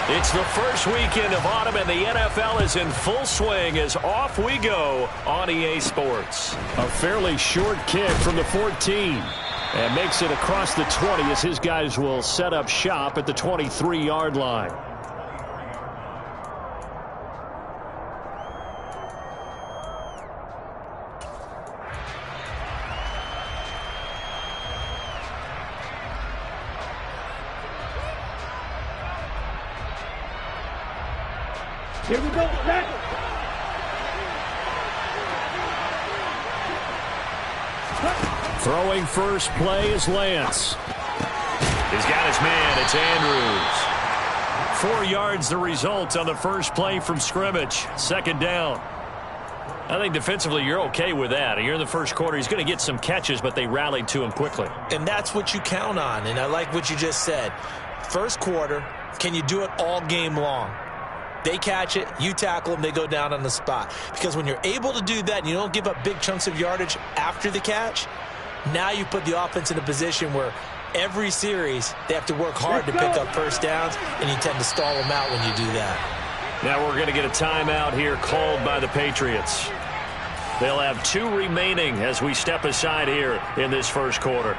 It's the first weekend of autumn, and the NFL is in full swing as off we go on EA Sports. A fairly short kick from the 14. And makes it across the 20 as his guys will set up shop at the 23-yard line. Here we go, back. Throwing first play is Lance. He's got his man. It's Andrews. 4 yards the result on the first play from scrimmage. Second down. I think defensively you're okay with that. You're in the first quarter. He's going to get some catches, but they rallied to him quickly. And that's what you count on, and I like what you just said. First quarter, can you do it all game long? They catch it, you tackle them, they go down on the spot. Because when you're able to do that and you don't give up big chunks of yardage after the catch, now you put the offense in a position where every series they have to work hard to pick up first downs, and you tend to stall them out when you do that. Now we're going to get a timeout here called by the Patriots. They'll have 2 remaining as we step aside here in this first quarter.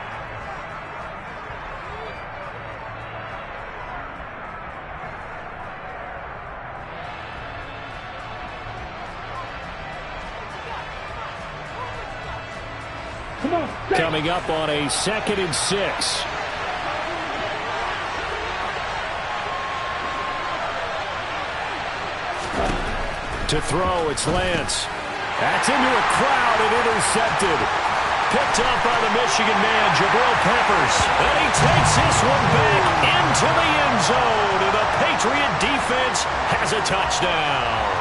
Coming up on a 2nd and 6. To throw, it's Lance. That's into a crowd and intercepted. Picked up by the Michigan man, Jabril Peppers. And he takes this one back into the end zone. And the Patriot defense has a touchdown.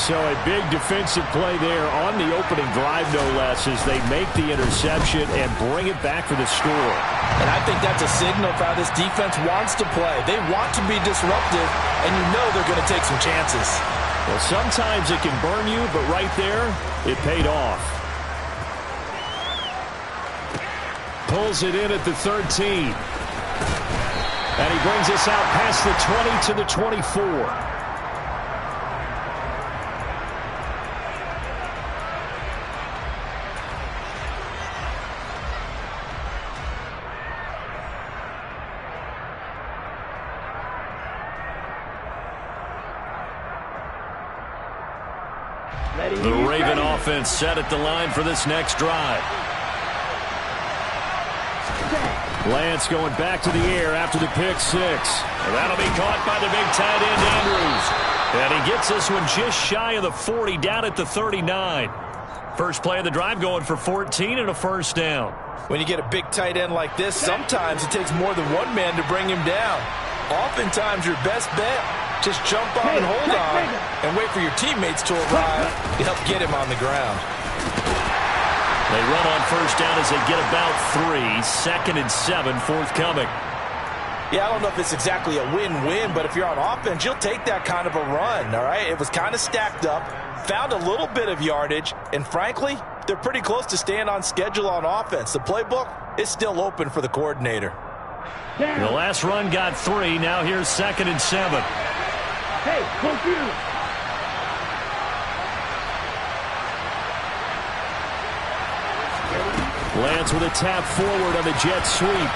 So a big defensive play there on the opening drive, no less, as they make the interception and bring it back for the score. And I think that's a signal of how this defense wants to play. They want to be disruptive, and you know they're going to take some chances. Well, sometimes it can burn you, but right there, it paid off. Pulls it in at the 13. And he brings us out past the 20 to the 24. The Raven offense set at the line for this next drive. Lance going back to the air after the pick 6. And that'll be caught by the big tight end, Andrews. And he gets this one just shy of the 40, down at the 39. First play of the drive going for 14 and a first down. When you get a big tight end like this, sometimes it takes more than one man to bring him down. Oftentimes your best bet, just jump on and hold on and wait for your teammates to arrive to help get him on the ground. They run on first down as they get about 3. 2nd and 7 forthcoming. Yeah, I don't know if it's exactly a win-win, but if you're on offense, you'll take that kind of a run, all right? It was kind of stacked up, found a little bit of yardage, and frankly, they're pretty close to staying on schedule on offense. The playbook is still open for the coordinator. The last run got 3. Now here's 2nd and 7. Hey, confused. Lance with a tap forward on the jet sweep.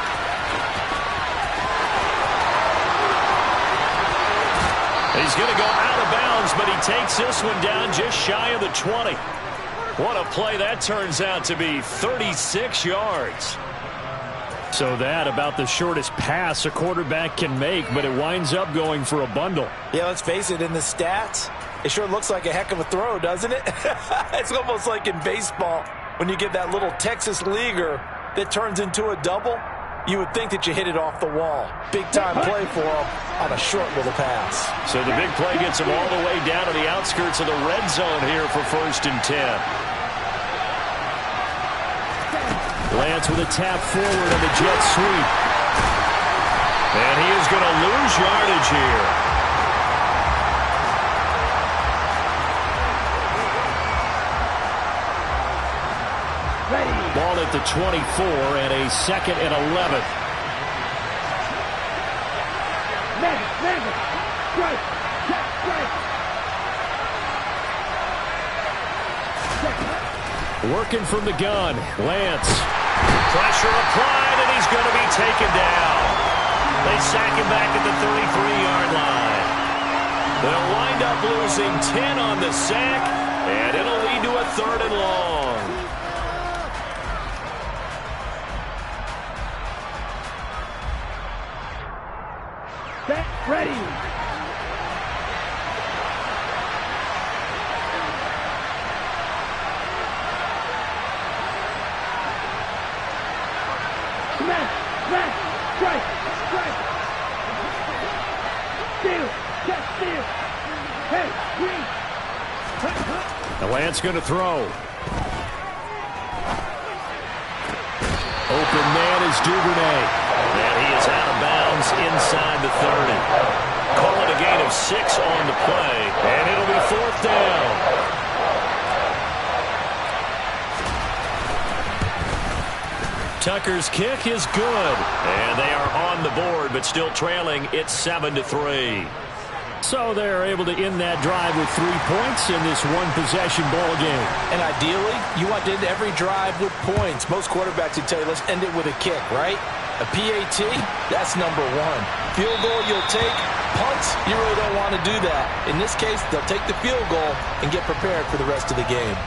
He's going to go out of bounds, but he takes this one down just shy of the 20. What a play that turns out to be, 36 yards. So that about the shortest pass a quarterback can make, but it winds up going for a bundle. Yeah, let's face it, in the stats, it sure looks like a heck of a throw, doesn't it? It's almost like in baseball, when you get that little Texas leaguer that turns into a double, you would think that you hit it off the wall. Big-time play for him on a short little pass. So the big play gets him all the way down to the outskirts of the red zone here for 1st and 10. Lance with a tap forward on the jet sweep. And he is going to lose yardage here. Ball at the 24 and a 2nd and 11. strike. Check strike. Working from the gun. Lance. Pressure applied, and he's going to be taken down. They sack him back at the 33-yard line. They'll wind up losing 10 on the sack, and it'll lead to a 3rd and long. Set, ready. Smash, smash, strike, strike. Steal, check, steal. Hey, green. The Lance going to throw. Open man is Duvernay. And he is out of bounds inside the 30. Call it a gain of 6 on the play, and it'll be 4th down. Tucker's kick is good. And they are on the board, but still trailing. It's 7-3. So they're able to end that drive with 3 points in this one-possession ball game. And ideally, you want to end every drive with points. Most quarterbacks would tell you, let's end it with a kick, right? A PAT, that's number 1. Field goal you'll take. Punts, you really don't want to do that. In this case, they'll take the field goal and get prepared for the rest of the game.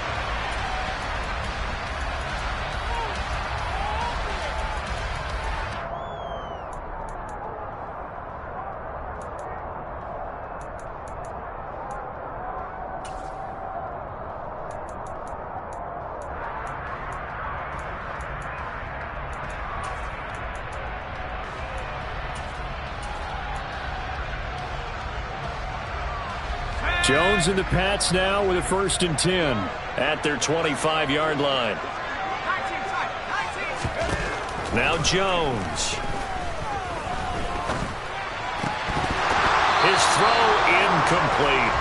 Jones and the Pats now with a 1st and 10. At their 25-yard line. Now Jones. His throw incomplete.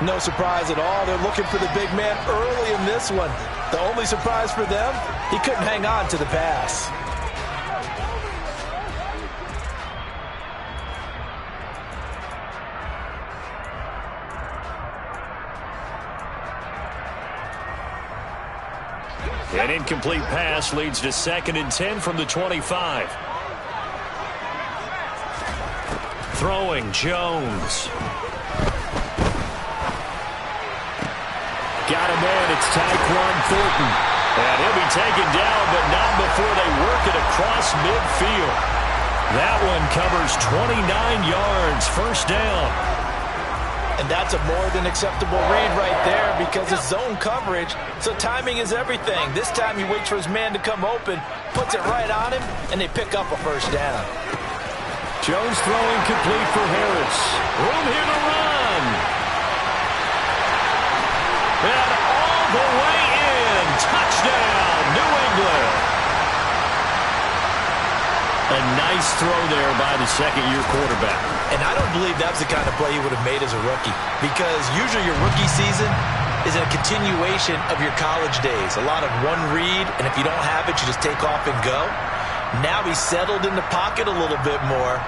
No surprise at all. They're looking for the big man early in this one. The only surprise for them, he couldn't hang on to the pass. An incomplete pass leads to 2nd and 10 from the 25. Throwing, Jones. Got a man, it's Tyquan Thornton. And he'll be taken down, but not before they work it across midfield. That one covers 29 yards, 1st down. And that's a more than acceptable read right there because it's zone coverage, so timing is everything. This time he waits for his man to come open, puts it right on him, and they pick up a 1st down. Jones throwing complete for Harris. Room here to run. And all the way in. Touchdown, New England. A nice throw there by the 2nd-year quarterback. And I don't believe that's the kind of play he would have made as a rookie because usually your rookie season is a continuation of your college days. A lot of one read, and if you don't have it, you just take off and go. Now he's settled in the pocket a little bit more,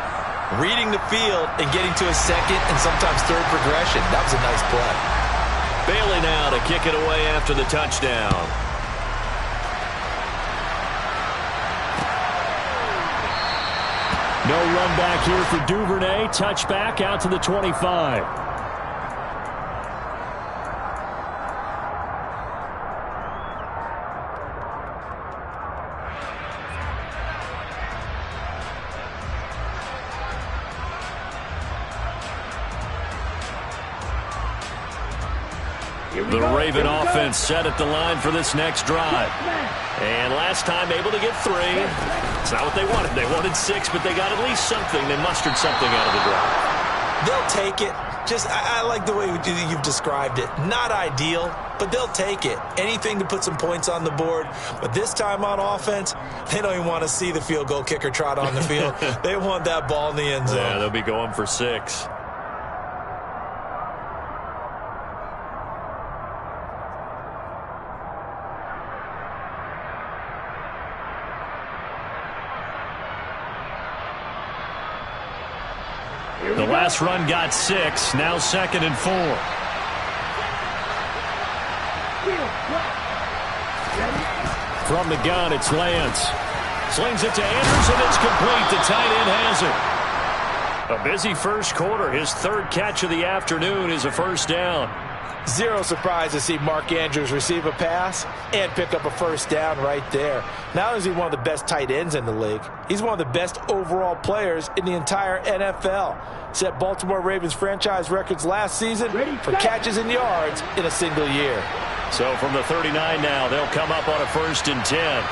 reading the field and getting to a 2nd and sometimes 3rd progression. That was a nice play. Bailey now to kick it away after the touchdown. No run back here for Duvernay. Touchback out to the 25. The Raven offense set at the line for this next drive. And last time able to get 3. It's not what they wanted. They wanted 6, but they got at least something. They mustered something out of the drive. They'll take it. I like the way you've described it. Not ideal, but they'll take it. Anything to put some points on the board. But this time on offense, they don't even want to see the field goal kicker trot on the field. They want that ball in the end zone. Yeah, they'll be going for 6. The last run got 6. Now 2nd and 4. From the gun, it's Lance. Slings it to Andrews, and it's complete. The tight end has it. A busy first quarter. His 3rd catch of the afternoon is a first down. Zero surprise to see Mark Andrews receive a pass and pick up a first down right there. Not only is he one of the best tight ends in the league, he's one of the best overall players in the entire NFL. Set Baltimore Ravens franchise records last season for catches and yards in a single year. So from the 39 now, they'll come up on a 1st and 10.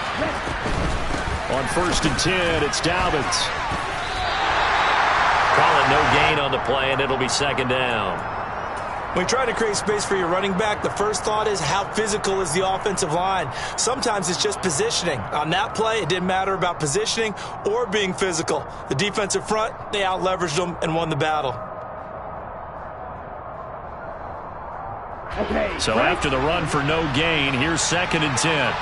On 1st and 10, it's Dobbins. Call it no gain on the play, and it'll be 2nd down. When you try to create space for your running back, the first thought is how physical is the offensive line. Sometimes it's just positioning. On that play, it didn't matter about positioning or being physical. The defensive front, they out-leveraged them and won the battle. So after the run for no gain, here's 2nd and 10.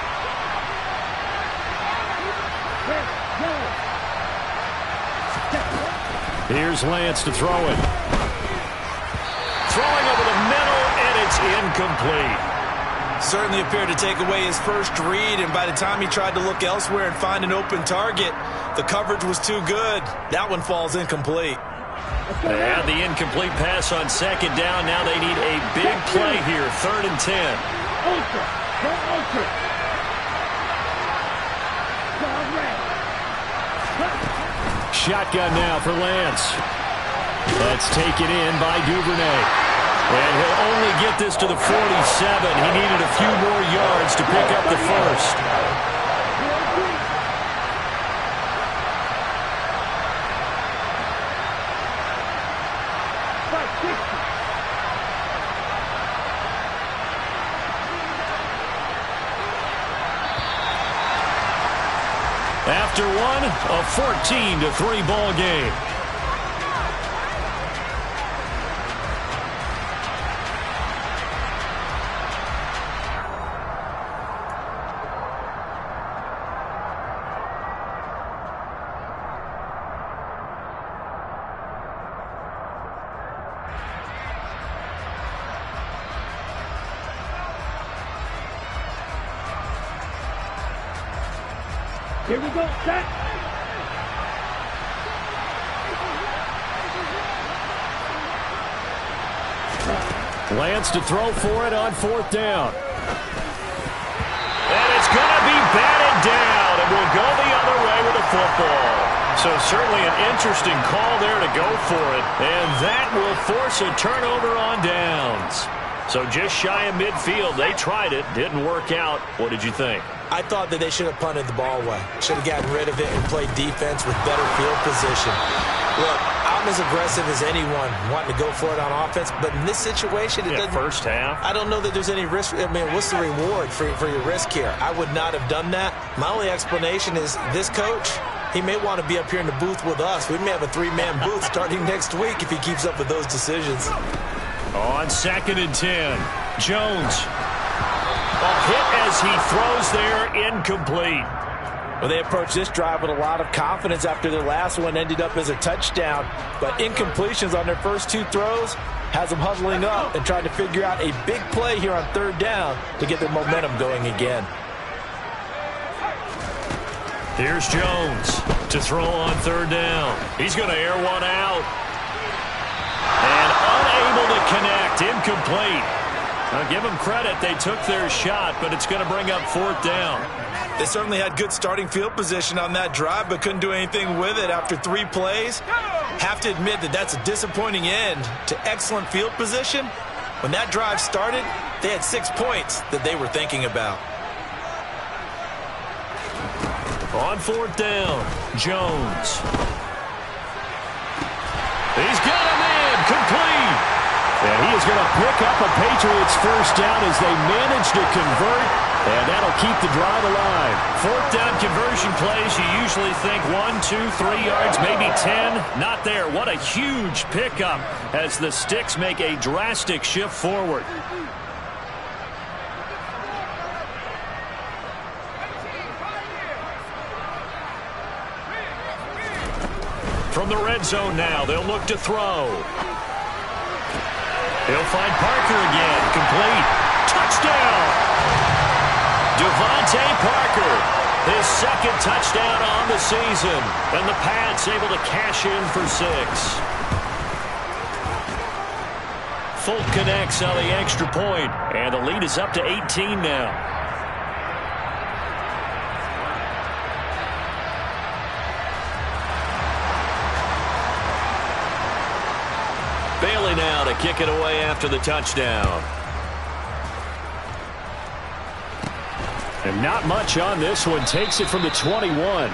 Here's Lance to throw it. Throwing over the middle, and it's incomplete. Certainly appeared to take away his first read, and by the time he tried to look elsewhere and find an open target, the coverage was too good. That one falls incomplete. They had the incomplete pass on 2nd down. Now they need a big play here, 3rd and 10. Shotgun now for Lance. That's taken in by Duvernay. And he'll only get this to the 47. He needed a few more yards to pick up the first. After one, a 14-3 ball game. Here we go, set. Lance to throw for it on 4th down. And it's going to be batted down, and will go the other way with the football. So certainly an interesting call there to go for it, and that will force a turnover on downs. So just shy of midfield. They tried it, didn't work out. What did you think? I thought that they should have punted the ball away. Should have gotten rid of it and played defense with better field position. Look, I'm as aggressive as anyone wanting to go for it on offense, but in this situation, it doesn't. First half. I don't know that there's any risk. I mean, what's the reward for your risk here? I would not have done that. My only explanation is this coach, he may want to be up here in the booth with us. We may have a 3-man booth starting next week if he keeps up with those decisions. On 2nd and 10, Jones. A hit as he throws there, incomplete. Well, they approached this drive with a lot of confidence after their last one ended up as a touchdown. But incompletions on their first 2 throws has them huddling up and trying to figure out a big play here on 3rd down to get their momentum going again. Here's Jones to throw on 3rd down. He's going to air one out. And unable to connect, incomplete. Now give them credit, they took their shot, but it's going to bring up 4th down. They certainly had good starting field position on that drive, but couldn't do anything with it after 3 plays. Have to admit that that's a disappointing end to excellent field position. When that drive started, they had 6 points that they were thinking about. On 4th down, Jones. He's got him in, complete. And he is going to pick up a Patriots first down as they manage to convert, and that'll keep the drive alive. 4th down conversion plays, you usually think 1, 2, 3 yards, maybe 10. Not there. What a huge pickup as the Sticks make a drastic shift forward. From the red zone now, they'll look to throw. He'll find Parker again. Complete. Touchdown! Devontae Parker, his second touchdown on the season. And the Pats able to cash in for 6. Folk connects on the extra point, and the lead is up to 18 now. Bailey now to kick it away after the touchdown. And not much on this one. Takes it from the 21.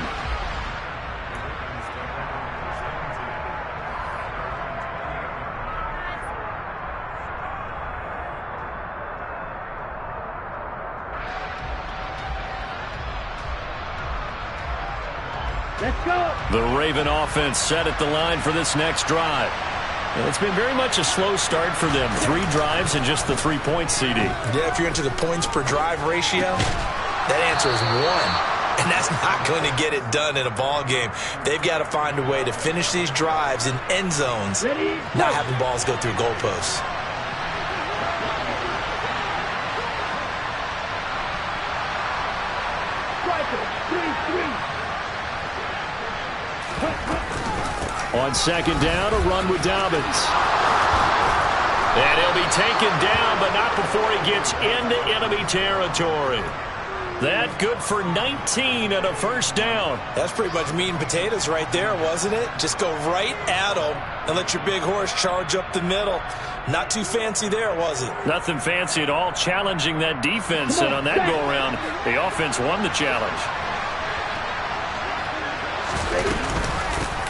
Let's go. The Raven offense set at the line for this next drive. And it's been very much a slow start for them. 3 drives and just the 3 points, CD. Yeah, if you're into the points per drive ratio, that answer is 1. And that's not going to get it done in a ball game. They've got to find a way to finish these drives in end zones, not having balls go through goalposts. On second down, a run with Dobbins. And he'll be taken down, but not before he gets into enemy territory. That good for 19 and a first down. That's pretty much meat and potatoes right there, wasn't it? Just go right at him and let your big horse charge up the middle. Not too fancy there, was it? Nothing fancy at all, challenging that defense. And on that go-around, the offense won the challenge.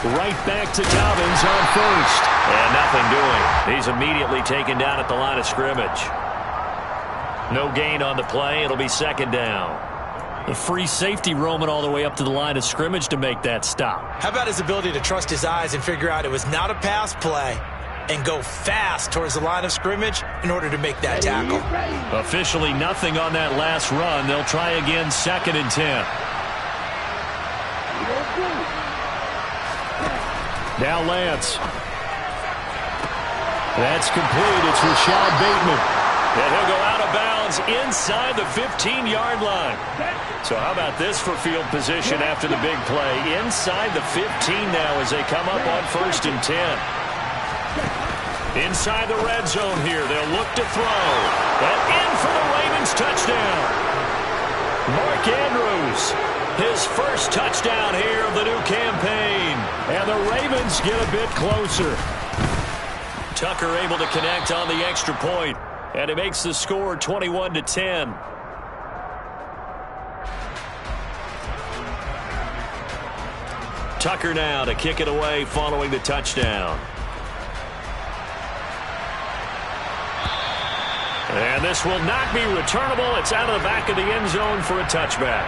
Right back to Dobbins on first. And nothing doing. He's immediately taken down at the line of scrimmage. No gain on the play. It'll be second down. The free safety roaming all the way up to the line of scrimmage to make that stop. How about his ability to trust his eyes and figure out it was not a pass play and go fast towards the line of scrimmage in order to make that tackle? Officially nothing on that last run. They'll try again, 2nd and 10. Now Lance. That's complete. It's Rashad Bateman. And he'll go out of bounds inside the 15-yard line. So how about this for field position after the big play? Inside the 15 now as they come up on 1st and 10. Inside the red zone here. They'll look to throw. And in for the Ravens touchdown. Mark Andrews, his first touchdown here of the new campaign. And the Ravens get a bit closer. Tucker able to connect on the extra point. And it makes the score 21-10. Tucker now to kick it away following the touchdown. And this will not be returnable. It's out of the back of the end zone for a touchback.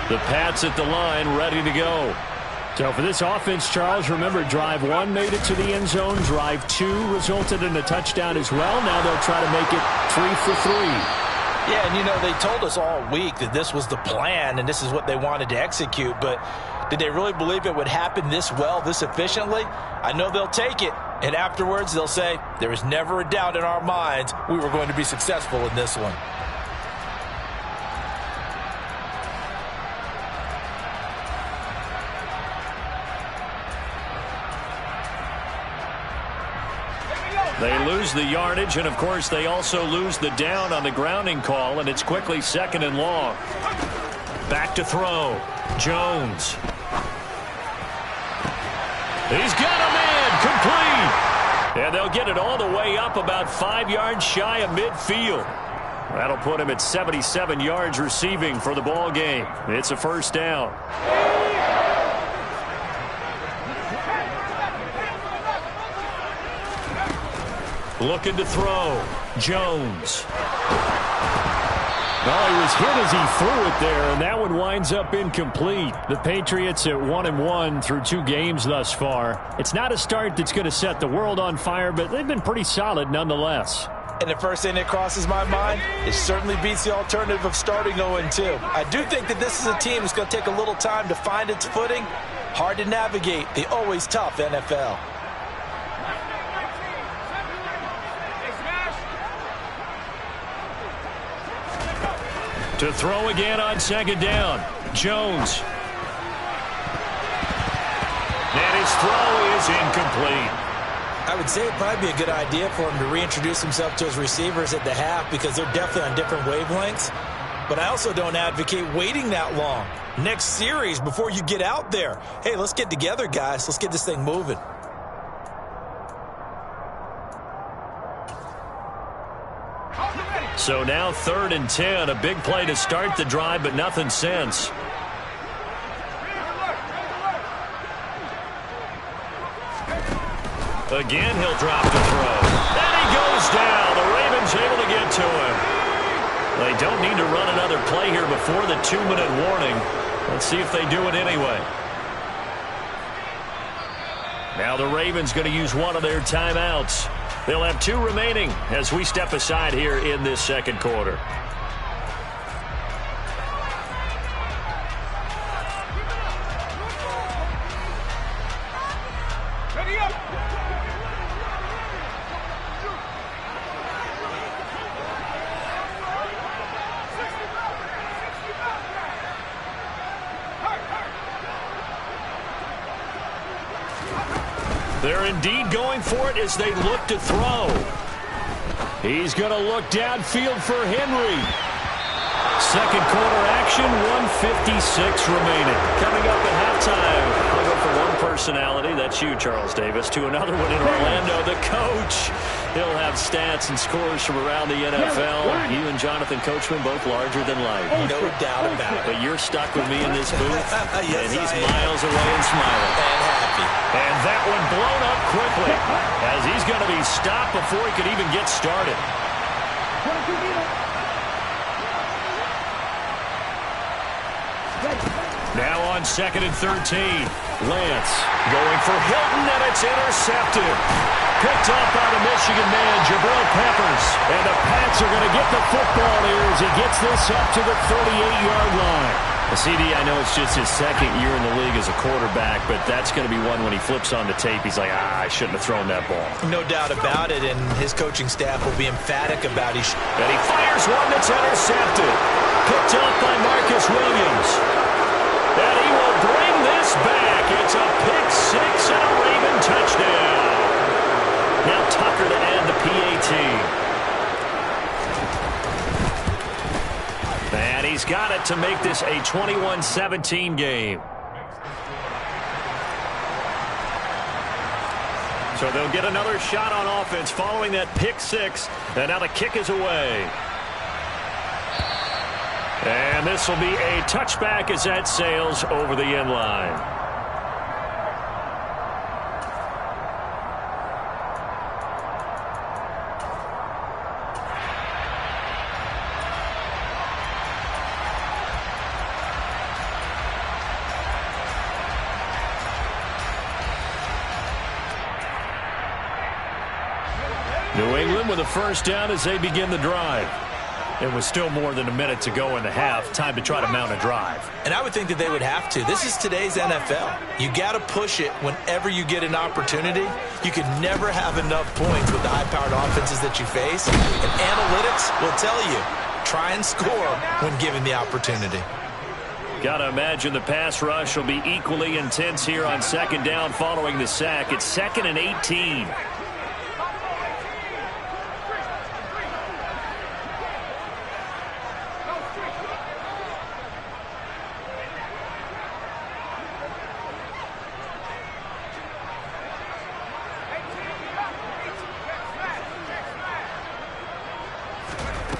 The Pats at the line, ready to go. So for this offense, Charles, remember, drive 1 made it to the end zone. Drive 2 resulted in a touchdown as well. Now they'll try to make it 3 for 3. Yeah, and, you know, they told us all week that this was the plan and this is what they wanted to execute. But did they really believe it would happen this well, this efficiently? I know they'll take it. And afterwards, they'll say, there was never a doubt in our minds we were going to be successful in this one. They lose the yardage, and, of course, they also lose the down on the grounding call, and it's quickly 2nd and long. Back to throw. Jones. He's got a man. Complete. And they'll get it all the way up about 5 yards shy of midfield. That'll put him at 77 yards receiving for the ball game. It's a first down. Looking to throw. Jones. Well, he was hit as he threw it there, and that one winds up incomplete. The Patriots at 1-1 through 2 games thus far. It's not a start that's going to set the world on fire, but they've been pretty solid nonetheless. And the first thing that crosses my mind, it certainly beats the alternative of starting 0-2. I do think that this is a team that's going to take a little time to find its footing. Hard to navigate the always tough NFL. To throw again on second down, Jones. And his throw is incomplete. I would say it'd probably be a good idea for him to reintroduce himself to his receivers at the half because they're definitely on different wavelengths. But I also don't advocate waiting that long. Next series before you get out there. Hey, let's get together, guys. Let's get this thing moving. So now 3rd and 10, a big play to start the drive, but nothing since. Again, he'll drop the throw. And he goes down. The Ravens able to get to him. They don't need to run another play here before the 2-minute warning. Let's see if they do it anyway. Now the Ravens going to use one of their timeouts. They'll have 2 remaining as we step aside here in this second quarter. They're indeed going for it as they look to throw. He's going to look downfield for Henry. Second quarter action, 1:56 remaining. Coming up at halftime, we'll go from one personality, that's you, Charles Davis, to another one in Orlando, the coach. He'll have stats and scores from around the NFL. You and Jonathan Coachman both larger than life. No doubt about it. But you're stuck with me in this booth, Yes, and he's I am. miles away and smiling. And happy. And that one blown up quickly as he's going to be stopped before he could even get started. Now on 2nd and 13, Lance going for Hilton, and it's intercepted. Picked up by the Michigan man, Jpat Peppers. And the Pats are going to get the football here as he gets this up to the 38-yard line. CD, I know it's just his 2nd year in the league as a quarterback, but that's going to be one when he flips on the tape, he's like, I shouldn't have thrown that ball. No doubt about it, and his coaching staff will be emphatic about it. And he fires one that's intercepted. Picked up by Marcus Williams. And he will bring this back. It's a pick 6 and a Raven touchdown. Now Tucker to add the PAT. And he's got it to make this a 21-17 game. So they'll get another shot on offense following that pick 6. And now the kick is away. And this will be a touchback as that sails over the end line. New England with a first down as they begin the drive. It was still more than a minute to go in the half. Time to try to mount a drive. And I would think that they would have to. This is today's NFL. You got to push it whenever you get an opportunity. You can never have enough points with the high-powered offenses that you face. And analytics will tell you, try and score when given the opportunity. Got to imagine the pass rush will be equally intense here on second down following the sack. It's 2nd and 18.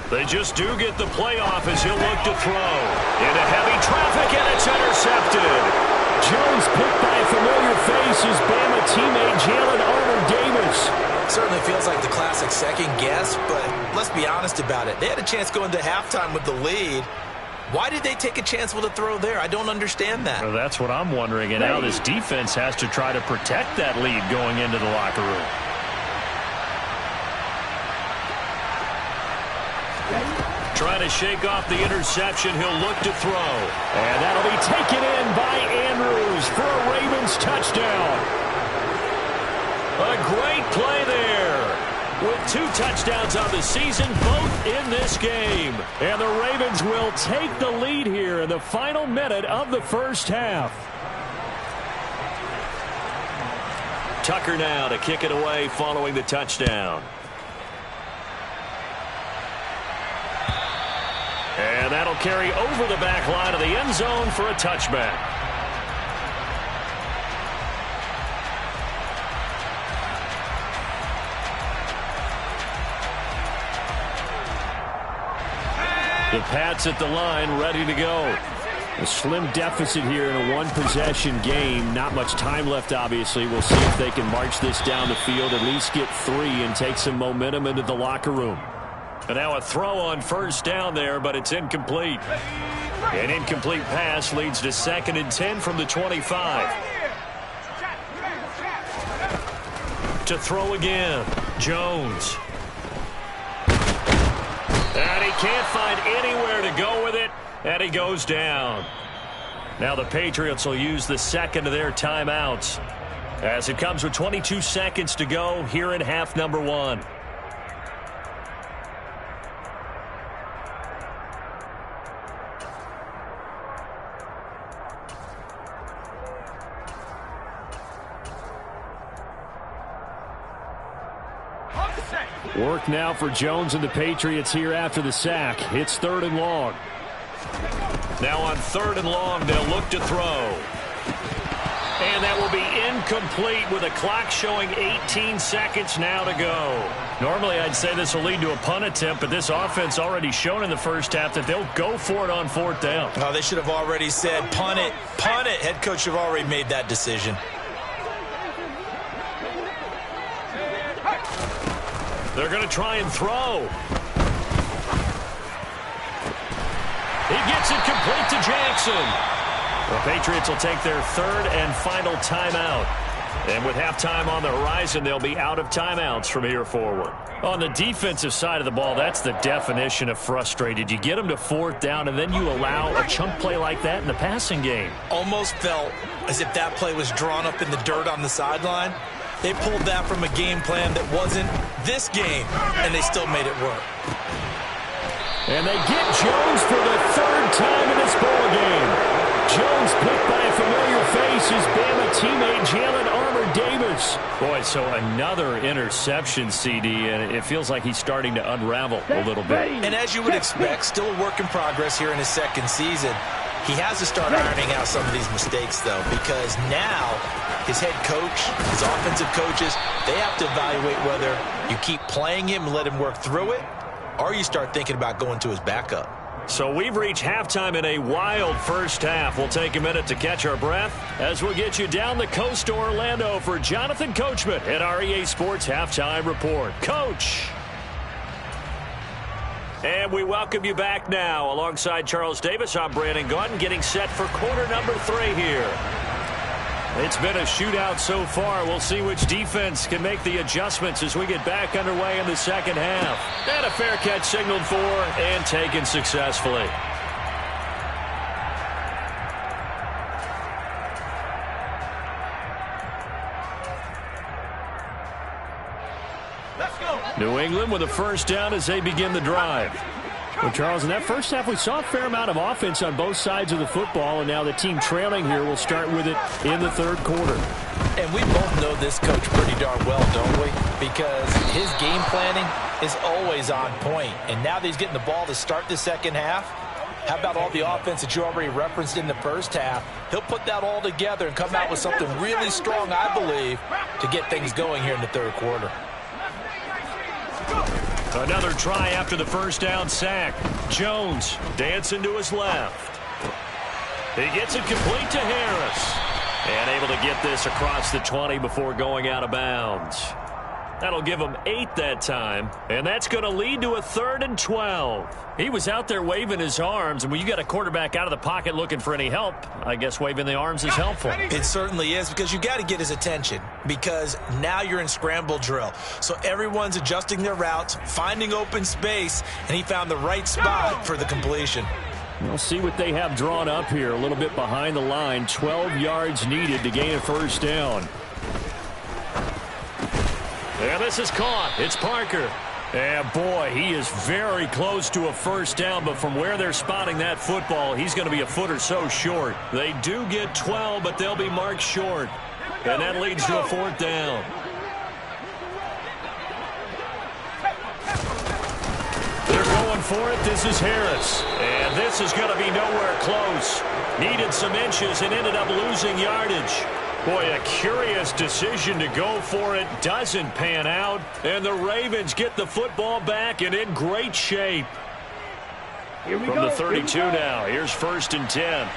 They just do get the playoff as he'll look to throw. Into heavy traffic, and it's intercepted. Jones picked by a familiar face, his Bama teammate Jalen Armour-Davis. So certainly feels like the classic second guess, but let's be honest about it. They had a chance going into halftime with the lead. Why did they take a chance with a throw there? I don't understand that. Well, that's what I'm wondering. And now this defense has to try to protect that lead going into the locker room. Trying to shake off the interception. He'll look to throw. And that'll be taken in by Andrews for a Ravens touchdown. A great play there. With 2 touchdowns on the season, both in this game. And the Ravens will take the lead here in the final minute of the first half. Tucker now to kick it away following the touchdown. And that'll carry over the back line of the end zone for a touchback. The Pats at the line, ready to go. A slim deficit here in a one-possession game. Not much time left, obviously. We'll see if they can march this down the field, at least get 3, and take some momentum into the locker room. And now a throw on first down there, but it's incomplete. An incomplete pass leads to 2nd and 10 from the 25. To throw again, Jones. And he can't find anywhere to go with it, and he goes down. Now the Patriots will use the second of their timeouts as it comes with 22 seconds to go here in half number 1. Work now for Jones and the Patriots here after the sack. It's 3rd and long. Now on 3rd and long, they'll look to throw. And that will be incomplete with a clock showing 18 seconds now to go. Normally, I'd say this will lead to a punt attempt, but this offense already shown in the first half that they'll go for it on 4th down. Oh, they should have already said, punt it, punt it. Head coach should have already made that decision. They're going to try and throw. He gets it complete to Jackson. The Patriots will take their 3rd and final timeout. And with halftime on the horizon, they'll be out of timeouts from here forward. On the defensive side of the ball, that's the definition of frustrated. You get them to 4th down, and then you allow a chunk play like that in the passing game. Almost felt as if that play was drawn up in the dirt on the sideline. They pulled that from a game plan that wasn't this game, and they still made it work. And they get Jones for the 3rd time in this ball game. Jones picked by a familiar face, his Bama teammate Jalen Armour-Davis. Boy, so another interception, CD, and it feels like he's starting to unravel a little bit. And as you would expect, still a work in progress here in his 2nd season. He has to start ironing out some of these mistakes, though, because now his head coach, his offensive coaches, they have to evaluate whether you keep playing him and let him work through it, or you start thinking about going to his backup. So we've reached halftime in a wild first half. We'll take a minute to catch our breath as we'll get you down the coast to Orlando for Jonathan Coachman at our EA Sports Halftime Report. Coach! And we welcome you back now. Alongside Charles Davis, I'm Brandon Gaudin, getting set for quarter number 3 here. It's been a shootout so far. We'll see which defense can make the adjustments as we get back underway in the second half. And a fair catch signaled for and taken successfully. New England with a first down as they begin the drive. Well, Charles, in that first half, we saw a fair amount of offense on both sides of the football, and now the team trailing here will start with it in the 3rd quarter. And we both know this coach pretty darn well, don't we? Because his game planning is always on point. And now that he's getting the ball to start the second half, how about all the offense that you already referenced in the first half? He'll put that all together and come out with something really strong, I believe, to get things going here in the 3rd quarter. Another try after the first down sack. Jones dancing to his left. He gets it complete to Harris. And able to get this across the 20 before going out of bounds. That'll give him 8 that time, and that's going to lead to a 3rd and 12. He was out there waving his arms, and when you got a quarterback out of the pocket looking for any help, I guess waving the arms is helpful. It certainly is, because you got to get his attention, because now you're in scramble drill. So everyone's adjusting their routes, finding open space, and he found the right spot for the completion. We'll see what they have drawn up here. A little bit behind the line. 12 yards needed to gain a first down. And this is caught. It's Parker. And boy, he is very close to a first down, but from where they're spotting that football, he's going to be a foot or so short. They do get 12, but they'll be marked short. And that leads to a 4th down. They're going for it. This is Harris. And this is going to be nowhere close. Needed some inches and ended up losing yardage. Boy, a curious decision to go for it. Doesn't pan out. And the Ravens get the football back and in great shape. Here we From go. the 32 now. Here's 1st and 10.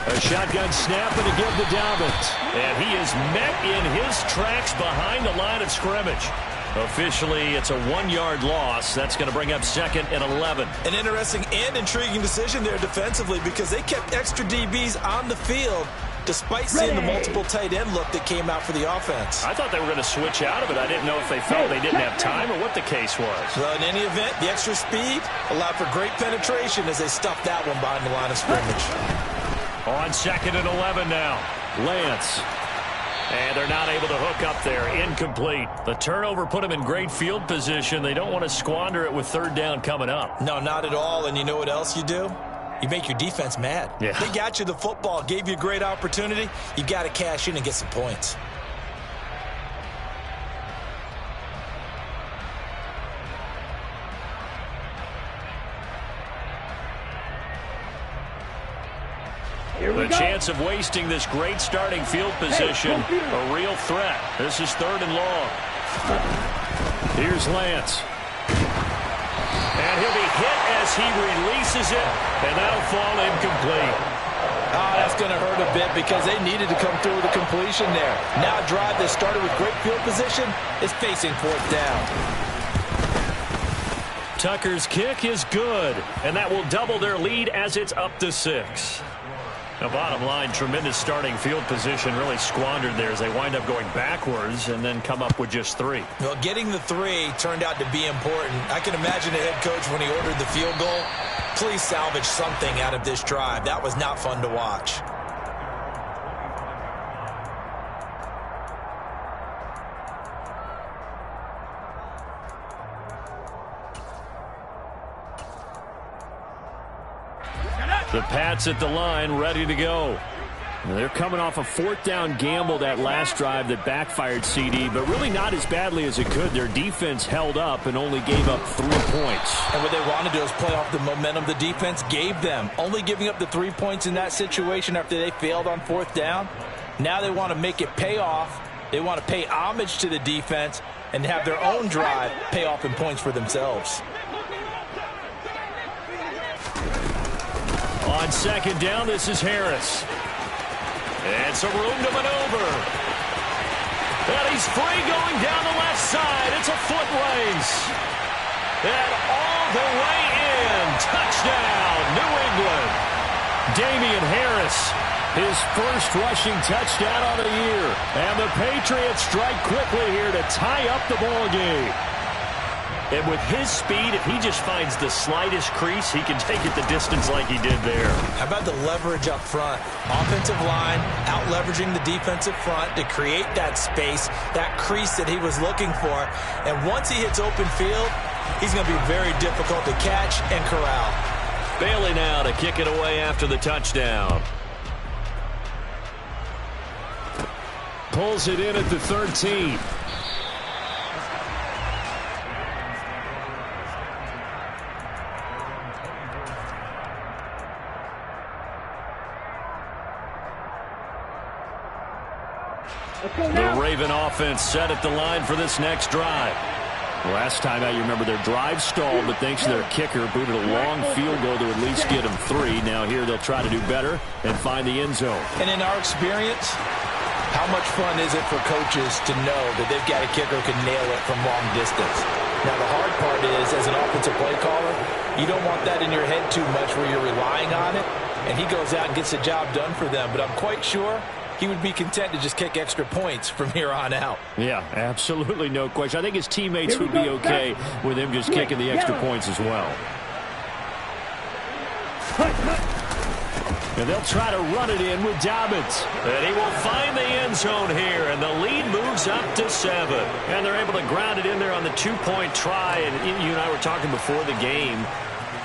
A shotgun snap and a give to Dobbins. And he is met in his tracks behind the line of scrimmage. Officially, it's a 1-yard loss. That's going to bring up 2nd and 11. An interesting and intriguing decision there defensively, because they kept extra DBs on the field despite seeing the multiple tight end look that came out for the offense. I thought they were going to switch out of it. I didn't know if they felt they didn't have time or what the case was. Well, in any event, the extra speed allowed for great penetration as they stuffed that one behind the line of scrimmage. On 2nd and 11 now. Lance. And they're not able to hook up there. Incomplete. The turnover put them in great field position. They don't want to squander it with 3rd down coming up. No, not at all. And you know what else you do? You make your defense mad. Yeah. They got you the football, gave you a great opportunity. You got to cash in and get some points. The chance of wasting this great starting field position, a real threat. This is 3rd and long. Here's Lance. And he'll be hit as he releases it, and that'll fall incomplete. That's going to hurt a bit because they needed to come through with a completion there. Now a drive that started with great field position is facing 4th down. Tucker's kick is good, and that will double their lead as it's up to 6. Now, bottom line, tremendous starting field position, really squandered there as they wind up going backwards and then come up with just 3. Well, getting the 3 turned out to be important. I can imagine the head coach when he ordered the field goal. Please salvage something out of this drive. That was not fun to watch. The Pats at the line, ready to go. They're coming off a 4th down gamble that last drive that backfired CD, but really not as badly as it could. Their defense held up and only gave up 3 points. And what they want to do is play off the momentum the defense gave them. Only giving up the 3 points in that situation after they failed on 4th down. Now they want to make it pay off. They want to pay homage to the defense and have their own drive pay off in points for themselves. On 2nd down, this is Harris. And some room to maneuver. And he's free going down the left side. It's a foot race. And all the way in. Touchdown, New England. Damian Harris, his first rushing touchdown of the year. And the Patriots strike quickly here to tie up the ball game. And with his speed, if he just finds the slightest crease, he can take it the distance like he did there. How about the leverage up front? Offensive line out-leveraging the defensive front to create that space, that crease that he was looking for. And once he hits open field, he's going to be very difficult to catch and corral. Bailey now to kick it away after the touchdown. Pulls it in at the 13. The Raven offense set at the line for this next drive. Last time out, you remember their drive stalled, but thanks to their kicker, booted a long field goal to at least get them 3. Now here they'll try to do better and find the end zone. And in our experience, how much fun is it for coaches to know that they've got a kicker who can nail it from long distance? Now the hard part is, as an offensive play caller, you don't want that in your head too much where you're relying on it, and he goes out and gets the job done for them. But I'm quite sure he would be content to just kick extra points from here on out. Yeah, absolutely no question. I think his teammates would be okay with him just kicking the extra points as well. And they'll try to run it in with Dobbins. And he will find the end zone here, and the lead moves up to 7. And they're able to ground it in there on the 2-point try. And you and I were talking before the game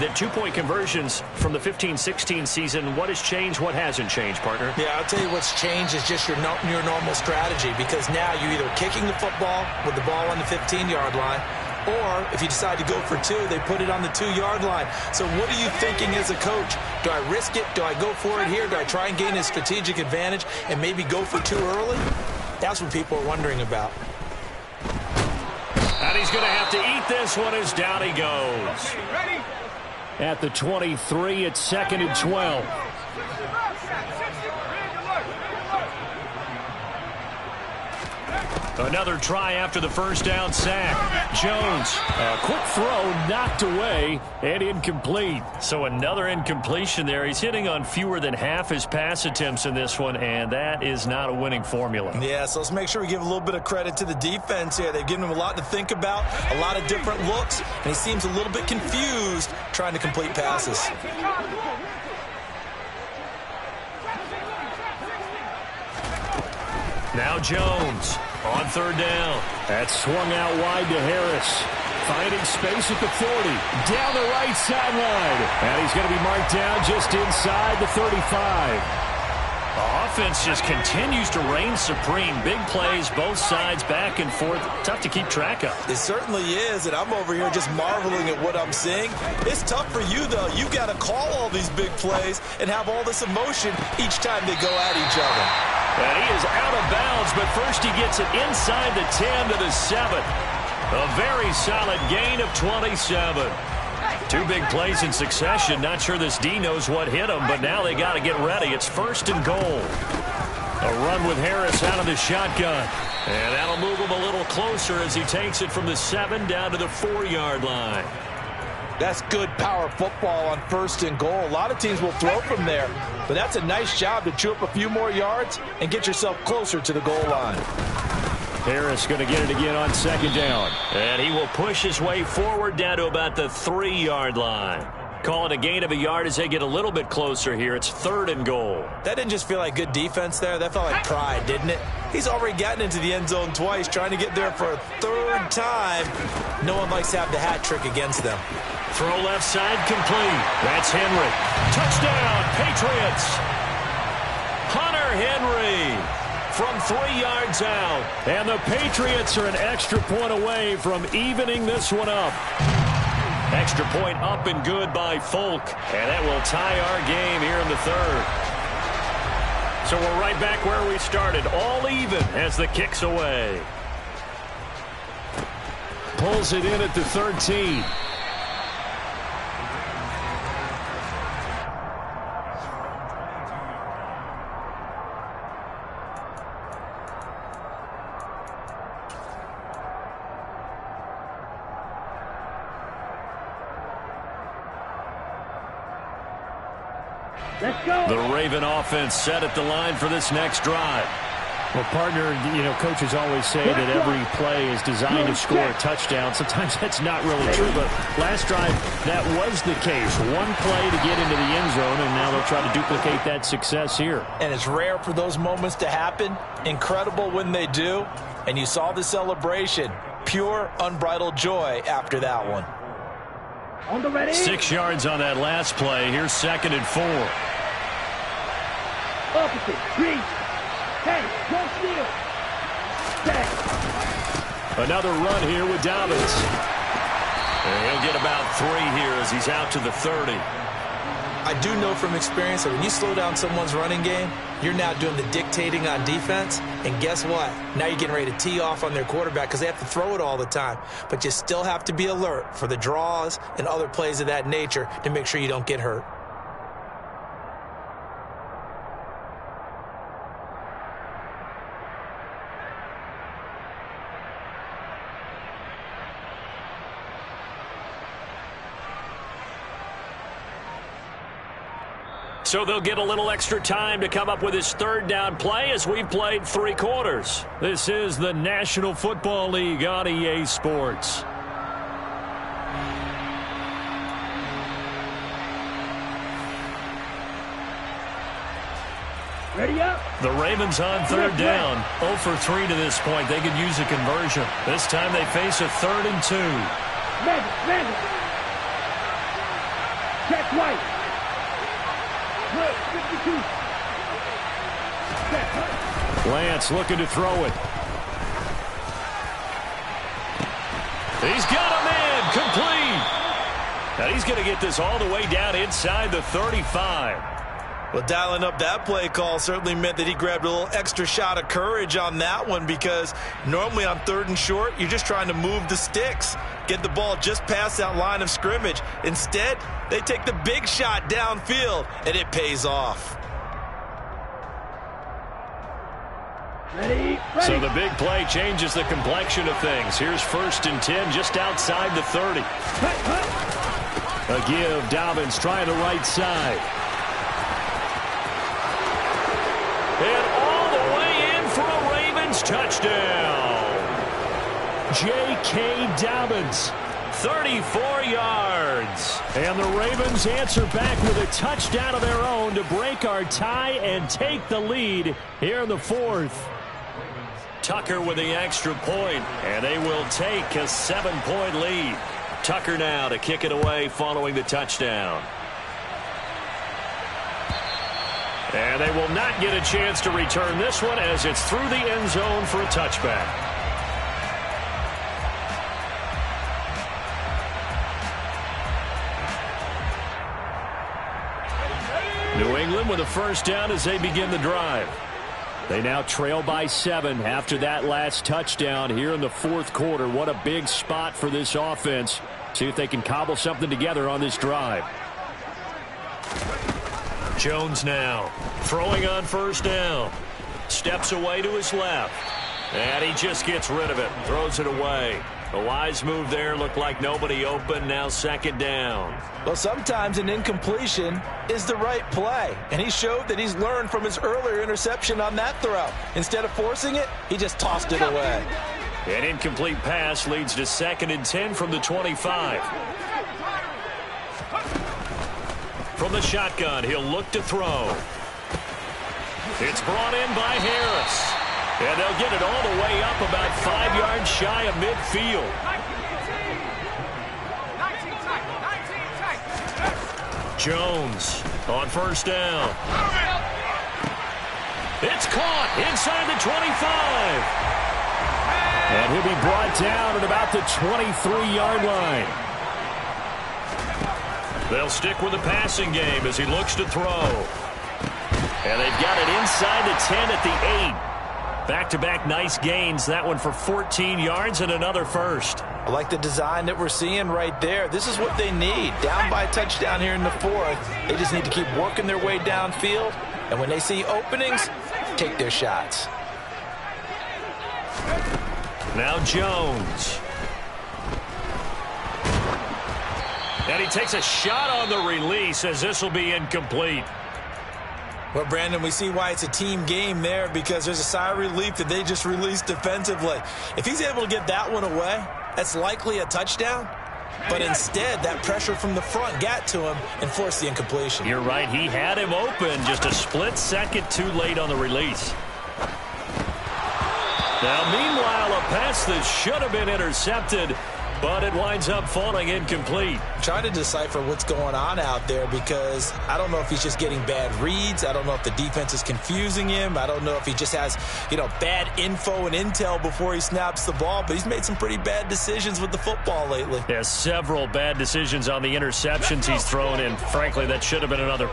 that 2-point conversions from the 15-16 season, what has changed, what hasn't changed, partner? Yeah, I'll tell you what's changed is just your normal strategy, because now you're either kicking the football with the ball on the 15-yard line, or if you decide to go for 2, they put it on the 2-yard line. So what are you thinking as a coach? Do I risk it? Do I go for it here? Do I try and gain a strategic advantage and maybe go for 2 early? That's what people are wondering about. And he's going to have to eat this one as down he goes. At the 23, it's 2nd and 12. Another try after the first down sack. Jones, A quick throw knocked away and incomplete. so another incompletion there. He's hitting on fewer than half his pass attempts in this one, and that is not a winning formula. Yeah, so let's make sure we give a little bit of credit to the defense here. They've given him a lot to think about, a lot of different looks, and he seems a little bit confused trying to complete passes. Now Jones on 3rd down. That swung out wide to Harris. Finding space at the 40. Down the right sideline. And he's going to be marked down just inside the 35. The offense just continues to reign supreme. Big plays, both sides, back and forth. Tough to keep track of. It certainly is, and I'm over here just marveling at what I'm seeing. It's tough for you, though. You've got to call all these big plays and have all this emotion each time they go at each other. And he is out of bounds, but first he gets it inside the 10 to the 7. A very solid gain of 27. 2 big plays in succession. Not sure this D knows what hit him, but now they got to get ready. It's 1st and goal. A run with Harris out of the shotgun. And that'll move him a little closer as he takes it from the 7 down to the 4-yard line. That's good power football on 1st and goal. A lot of teams will throw from there, but that's a nice job to chew up a few more yards and get yourself closer to the goal line. Harris going to get it again on 2nd down. And he will push his way forward down to about the 3-yard line. Call it a gain of a yard as they get a little bit closer here. It's 3rd and goal. That didn't just feel like good defense there. That felt like pride, didn't it? He's already gotten into the end zone twice, trying to get there for a 3rd time. No one likes to have the hat trick against them. Throw left side complete. That's Henry. Touchdown, Patriots. Hunter Henry from 3 yards out. And the Patriots are an extra point away from evening this one up. Extra point up and good by Folk. And that will tie our game here in the 3rd. So we're right back where we started. All even as the kick's away. Pulls it in at the 13. Let's go. The Raven offense set at the line for this next drive. Well, partner, coaches always say that every play is designed to score a touchdown. Sometimes that's not really true, but last drive, that was the case. One play to get into the end zone, and now they'll try to duplicate that success here. And it's rare for those moments to happen. Incredible when they do. And you saw the celebration. Pure, unbridled joy after that one. On the ready. 6 yards on that last play. Here's 2nd and 4. Opposite. Reach. Hey, don't steal. Set. Another run here with Dobbins. And he'll get about 3 here as he's out to the 30. I do know from experience that when you slow down someone's running game, you're now doing the dictating on defense. And guess what? Now you're getting ready to tee off on their quarterback because they have to throw it all the time. But you still have to be alert for the draws and other plays of that nature to make sure you don't get hurt. So they'll get a little extra time to come up with his third down play as we've played 3 quarters. This is the National Football League on EA Sports. Ready up. The Ravens on third down. 0 for 3 to this point. They could use a conversion. This time they face a 3rd and 2. Magic. Check right. 52. Lance looking to throw it. He's got a man complete. And he's going to get this all the way down inside the 35. Well, dialing up that play call certainly meant that he grabbed a little extra shot of courage on that one because normally on 3rd and short, you're just trying to move the sticks, get the ball just past that line of scrimmage. Instead, they take the big shot downfield, and it pays off. Ready. So the big play changes the complexion of things. Here's 1st and 10 just outside the 30. A give. Dobbins trying the right side. And all the way in for a Ravens touchdown. J.K. Dobbins, 34 yards. And the Ravens answer back with a touchdown of their own to break our tie and take the lead here in the 4th. Tucker with the extra point, and they will take a 7-point lead. Tucker now to kick it away following the touchdown. And they will not get a chance to return this one as it's through the end zone for a touchback. New England with a first down as they begin the drive. They now trail by 7 after that last touchdown here in the 4th quarter. What a big spot for this offense. See if they can cobble something together on this drive. Jones now throwing on first down. Steps away to his left. And he just gets rid of it. Throws it away. A wise move there. Looked like nobody open. Now 2nd down. Well, sometimes an incompletion is the right play. And he showed that he's learned from his earlier interception on that throw. Instead of forcing it, he just tossed it away. An incomplete pass leads to 2nd and 10 from the 25. From the shotgun, he'll look to throw. It's brought in by Harris. And they'll get it all the way up about 5 yards shy of midfield. Jones on first down. It's caught inside the 25. And he'll be brought down at about the 23-yard line. They'll stick with the passing game as he looks to throw. And they've got it inside the 10 at the 8. Back-to-back nice gains. That one for 14 yards and another first. I like the design that we're seeing right there. This is what they need. Down by a touchdown here in the 4th. They just need to keep working their way downfield. And when they see openings, take their shots. Now Jones. And he takes a shot on the release as this will be incomplete. Well, Brandon, we see why it's a team game there because there's a sigh of relief that they just released defensively. If he's able to get that one away, that's likely a touchdown. But instead, that pressure from the front got to him and forced the incompletion. You're right. He had him open just a split second too late on the release. Now, meanwhile, a pass that should have been intercepted but it winds up falling incomplete. Trying to decipher what's going on out there because I don't know if he's just getting bad reads. I don't know if the defense is confusing him. I don't know if he just has, bad info and intel before he snaps the ball, but he's made some pretty bad decisions with the football lately. There's several bad decisions on the interceptions he's thrown in. Frankly, that should have been another